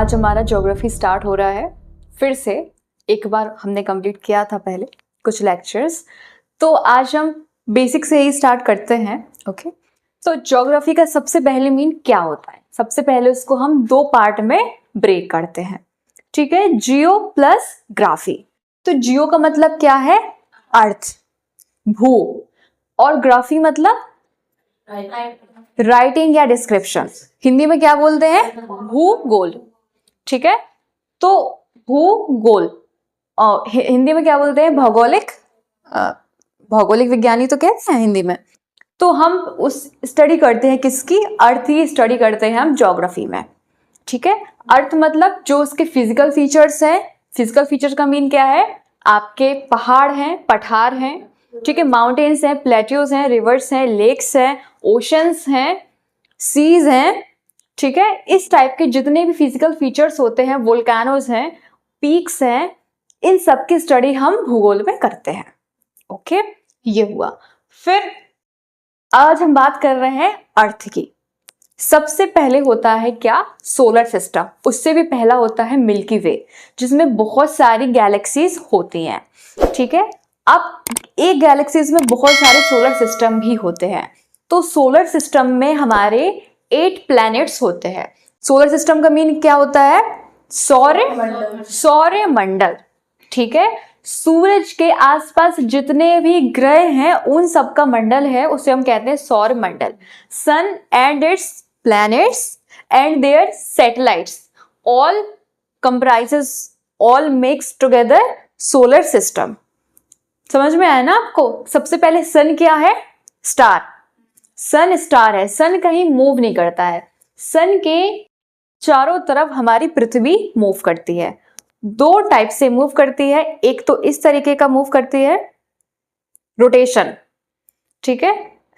आज हमारा geography start हो रहा है फिर से। एक बार हमने कंप्लीट किया था पहले कुछ लेक्चर्स, तो आज हम बेसिक से ही स्टार्ट करते हैं। ओके, तो ज्योग्राफी का सबसे पहले मीन क्या होता है? सबसे पहले उसको हम दो पार्ट में ब्रेक करते हैं, ठीक है, जियो प्लस ग्राफी। तो जियो का मतलब क्या है? अर्थ, भू, और ग्राफी मतलब राइटिंग या डिस्क्रिप्शन। हिंदी में क्या बोलते हैं? भूगोल, ठीक है। तो भूगोल हिंदी में क्या बोलते हैं? भौगोलिक। भौगोलिक विज्ञानी तो कहते हैं हिंदी में। तो हम उस स्टडी करते हैं किसकी? अर्थ ही स्टडी करते हैं हम ज्योग्राफी में, ठीक है। अर्थ मतलब जो उसके फिजिकल फीचर्स हैं। फिजिकल फीचर्स का मीन क्या है? आपके पहाड़ हैं, पठार हैं, ठीक है, माउंटेन्स हैं, प्लेट्यूज हैं, रिवर्स हैं, लेक्स हैं, ओशंस हैं, सीज हैं, ठीक है। इस टाइप के जितने भी फिजिकल फीचर्स होते हैं, वोल्केनोज हैं, पीक्स हैं, इन सब की स्टडी हम भूगोल में करते हैं। ओके, ये हुआ। फिर आज हम बात कर रहे हैं अर्थ की। सबसे पहले होता है क्या? Solar system. उससे भी पहला होता है मिल्की वे, जिसमें बहुत सारी गैलेक्सीज होती हैं, ठीक है। अब एक गैलेक्सीज में बहुत सारे सोलर सिस्टम भी होते हैं। तो सोलर सिस्टम में हमारे 8 प्लैनेट्स होते हैं। सोलर सिस्टम का मीन क्या होता है? सौरमंडल, ठीक है। सूरज के आसपास जितने भी ग्रह हैं उन सब का मंडल है, उसे हम कहते हैं सौरमंडल। Sun and its planets and their satellites all comprises, all makes together solar system। समझ में आया ना आपको? सबसे पहले सन क्या है? स्टार। सन स्टार है, सन कहीं मूव नहीं करता है। सन के चारों तरफ हमारी पृथ्वी मूव करती है। दो टाइप से मूव करती है, एक तो इस तरीके का मूव करती है, रोटेशन, ठीक है,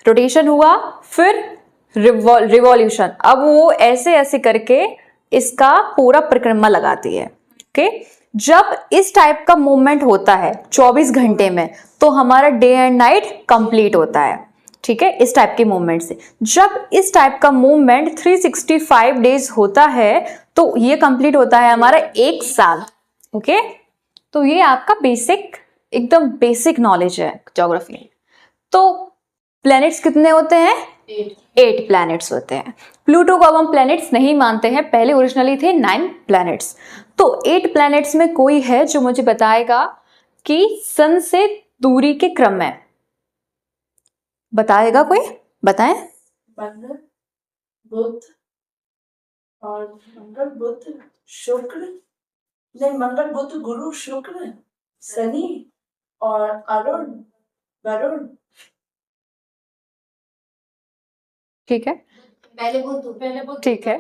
रोटेशन हुआ, फिर रिवॉल्यूशन। अब वो ऐसे ऐसे करके इसका पूरा परिक्रमा लगाती है। ओके, जब इस टाइप का मूवमेंट होता है 24 घंटे में, तो हमारा डे एंड नाइट कंप्लीट होता है, ठीक है, इस टाइप के मूवमेंट से। जब इस टाइप का मूवमेंट 365 डेज होता है, तो ये कंप्लीट होता है हमारा एक साल। ओके, तो ये आपका बेसिक, एकदम बेसिक नॉलेज है ज्योग्राफी। तो प्लैनेट्स कितने होते हैं? 8 प्लैनेट्स होते हैं। प्लूटो को अब हम प्लैनेट्स नहीं मानते हैं, पहले ओरिजिनली थे 9 प्लैनेट्स। तो 8 प्लैनेट्स में कोई है जो मुझे बताएगा कि सन से दूरी के क्रम में? बताएगा कोई? बताएं। मंगल, बुध और मंगल, बुध, शुक्र, नहीं, मंगल, बुध, गुरु, शुक्र, शनि और अरुण, वरुण। ठीक है, पहले बुध, ठीक है,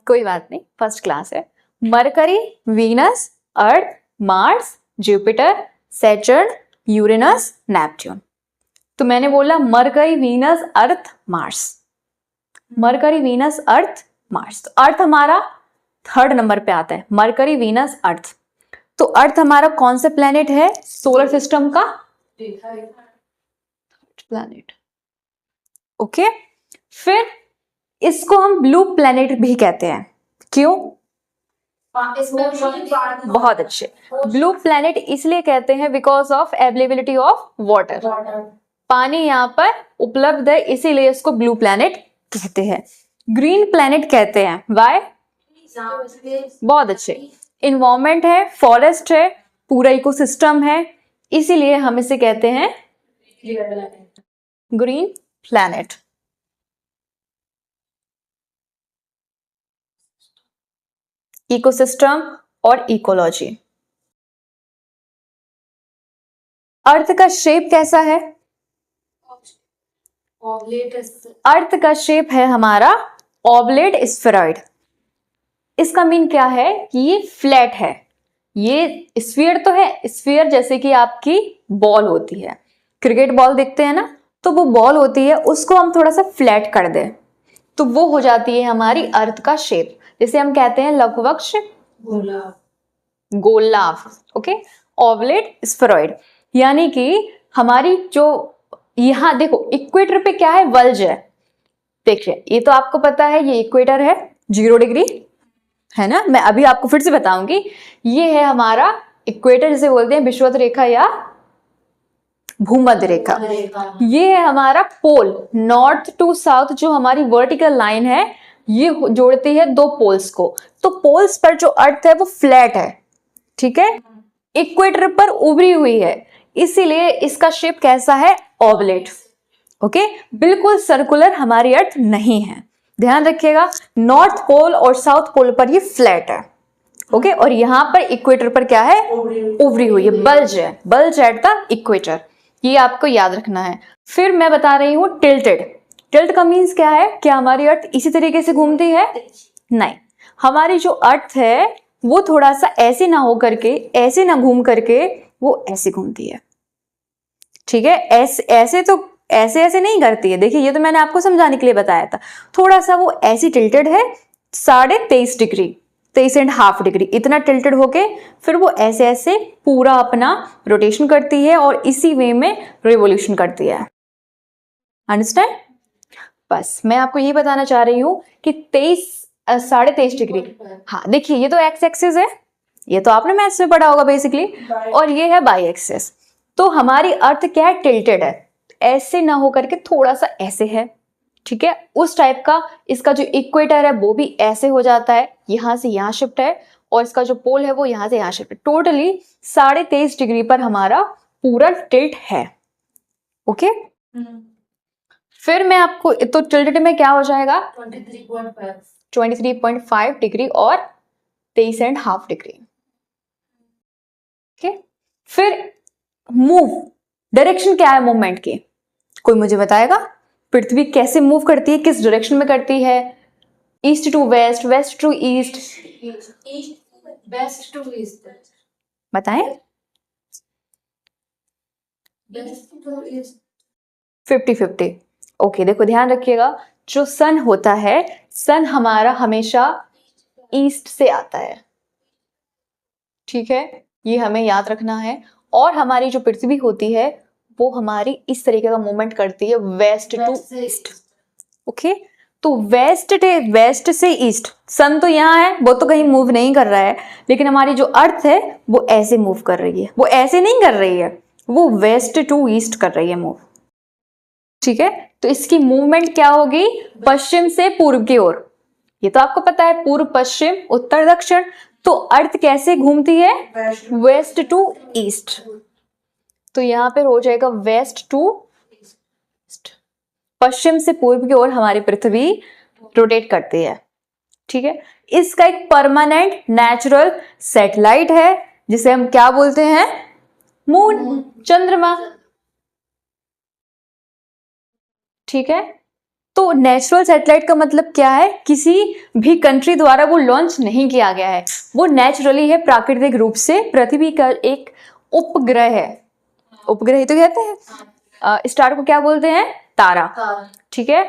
कोई बात नहीं, फर्स्ट क्लास है। Mercury, Venus, Earth, Mars, Jupiter, Saturn, Uranus, Neptune. तो मैंने बोला Mercury, Venus, Earth, Mars. Mercury, Venus, Earth, Mars. तो अर्थ हमारा 3rd नंबर पे आता है, मरकरी, वीनस, अर्थ। तो अर्थ हमारा कौन सा प्लेनेट है सोलर सिस्टम का? प्लेनेट। ओके, फिर इसको हम ब्लू प्लेनेट भी कहते हैं। क्यों? बहुत अच्छे। ब्लू प्लेनेट इसलिए कहते हैं because of availability of water. पानी यहाँ पर उपलब्ध है, इसीलिए इसको ब्लू प्लेनेट कहते हैं। ग्रीन प्लेनेट कहते हैं, वाई? बहुत अच्छे। इन्वायरमेंट है, फॉरेस्ट है, पूरा इकोसिस्टम है, इसीलिए हम इसे कहते हैं ग्रीन प्लेनेट। इकोसिस्टम और इकोलॉजी। अर्थ का शेप कैसा है? अर्थ का शेप है हमारा ऑब्लेट स्फेरॉइड। इसका मीन क्या है? कि ये फ्लैट है। ये स्फीयर तो है, स्फीयर जैसे कि आपकी बॉल होती है, क्रिकेट बॉल देखते हैं ना, तो वो बॉल होती है, उसको हम थोड़ा सा फ्लैट कर दें तो वो हो जाती है हमारी अर्थ का शेप, जिसे हम कहते हैं लघुवक्ष गोलाव। Okay, oblate spheroid. यानी कि हमारी जो यहाँ देखो इक्वेटर पे क्या है? वल्ज है। देखिए, ये तो आपको पता है, ये इक्वेटर है 0 डिग्री, है ना। मैं अभी आपको फिर से बताऊंगी। ये है हमारा इक्वेटर, जिसे बोलते हैं विषुवत रेखा या भूमध्य रेखा। ये है हमारा पोल, नॉर्थ टू साउथ जो हमारी वर्टिकल लाइन है, ये जोड़ती है दो पोल्स को। तो पोल्स पर जो अर्थ है वो फ्लैट है, ठीक है, इक्वेटर पर उभरी हुई है, इसीलिए इसका शेप कैसा है, ओवलेट। ओके, बिल्कुल सर्कुलर हमारी अर्थ नहीं है, ध्यान रखिएगा। नॉर्थ पोल और साउथ पोल पर ये फ्लैट है, ओके, और यहां पर इक्वेटर पर क्या है, उभरी हुई है, बल्ज है, बल्ज एट द इक्वेटर, ये आपको याद रखना है। फिर मैं बता रही हूं टिल्टेड। टिल्ट का मीन्स क्या है, क्या हमारी अर्थ इसी तरीके से घूमती है, नहीं, हमारी जो अर्थ है वो थोड़ा सा ऐसे ना हो करके, ऐसे ना घूम करके, वो ऐसे घूमती है, ठीक है। ऐसे तो ऐसे नहीं करती है, देखिए ये तो मैंने आपको समझाने के लिए बताया था। थोड़ा सा वो ऐसी टिल्टेड है, 23.5 डिग्री, 23.5 डिग्री इतना टिल्टेड होके फिर वो ऐसे ऐसे पूरा अपना रोटेशन करती है और इसी वे में रिवोल्यूशन करती है, अंडरस्टैंड। बस मैं आपको ये बताना चाह रही हूँ कि 23.5 डिग्री, हाँ देखिए ये तो एक्स एक्सिस है, ये तो आपने मैथ्स में पढ़ा होगा बेसिकली, और ये है बाई एक्सिस। तो हमारी अर्थ क्या है, टिल्टेड है, ऐसे ना हो करके थोड़ा सा ऐसे है, ठीक है, उस टाइप का। इसका जो इक्वेटर है वो भी ऐसे हो जाता है, यहां से यहां शिफ्ट है, और इसका जो पोल है वो यहां से यहां शिफ्ट है। टोटली 23.5 डिग्री पर हमारा पूरा टिल्ट है, ओके। फिर मैं आपको, तो टिल्टेड में क्या हो जाएगा, 23.5 डिग्री और 23.5 डिग्री, ओके। फिर मूव, डायरेक्शन क्या है मूवमेंट की, कोई मुझे बताएगा, पृथ्वी कैसे मूव करती है, किस डायरेक्शन में करती है, east to west, west to east, west to east, बताएं। West to east, 50-50, okay. देखो ध्यान रखिएगा, जो सन होता है, सन हमारा हमेशा ईस्ट से आता है, ठीक है, ये हमें याद रखना है। और हमारी जो पृथ्वी होती है वो हमारी इस तरीके का मूवमेंट करती है, वेस्ट टू ईस्ट, ओके। तो वेस्ट से ईस्ट, सन तो यहाँ है, वो तो कहीं मूव नहीं कर रहा है, लेकिन हमारी जो अर्थ है वो ऐसे मूव कर रही है, वो ऐसे नहीं कर रही है, वो वेस्ट टू ईस्ट कर रही है मूव, ठीक है। तो इसकी मूवमेंट क्या होगी, पश्चिम से पूर्व की ओर, ये तो आपको पता है, पूर्व पश्चिम उत्तर दक्षिण। तो अर्थ कैसे घूमती है, वेस्ट टू ईस्ट, तो यहां पर हो जाएगा वेस्ट टू ईस्ट, पश्चिम से पूर्व की ओर हमारी पृथ्वी रोटेट करती है, ठीक है। इसका एक परमानेंट नेचुरल सैटेलाइट है जिसे हम क्या बोलते हैं, मून, चंद्रमा, ठीक है। तो नेचुरल सैटेलाइट का मतलब क्या है, किसी भी कंट्री द्वारा वो लॉन्च नहीं किया गया है, वो नेचुरली है, प्राकृतिक रूप से पृथ्वी का एक उपग्रह है, उपग्रह तो कहते हैं, स्टार को क्या बोलते हैं, तारा, ठीक है,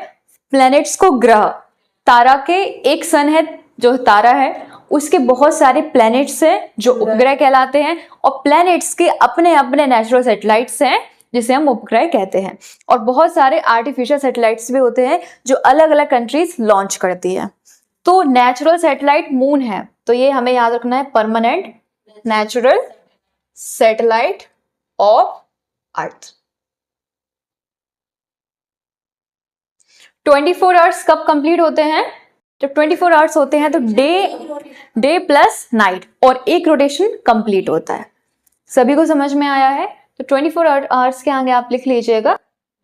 प्लैनेट्स को ग्रह, तारा के एक सन है जो तारा है, उसके बहुत सारे प्लैनेट्स हैं जो उपग्रह कहलाते हैं, और प्लैनेट्स के अपने अपने नेचुरल सैटेलाइट्स हैं जिसे हम उपग्रह कहते हैं, और बहुत सारे आर्टिफिशियल सैटेलाइट्स भी होते हैं जो अलग अलग कंट्रीज लॉन्च करती है। तो नेचुरल सैटेलाइट मून है, तो ये हमें याद रखना है, permanent natural satellite of earth. 24 hours कब कंप्लीट होते हैं, जब 24 आवर्स होते हैं तो डे प्लस नाइट और एक रोटेशन कंप्लीट होता है। सभी को समझ में आया है, तो 24 आवर्स के आगे आप लिख लीजिएगा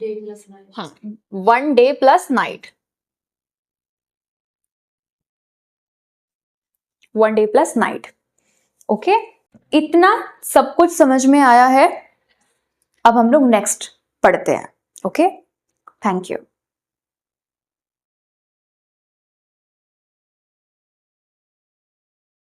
डे प्लस नाइट, हाँ, 1 debt plus night, 1 debt plus night, okay. इतना सब कुछ समझ में आया है, अब हम लोग नेक्स्ट पढ़ते हैं, ओके। Thank you.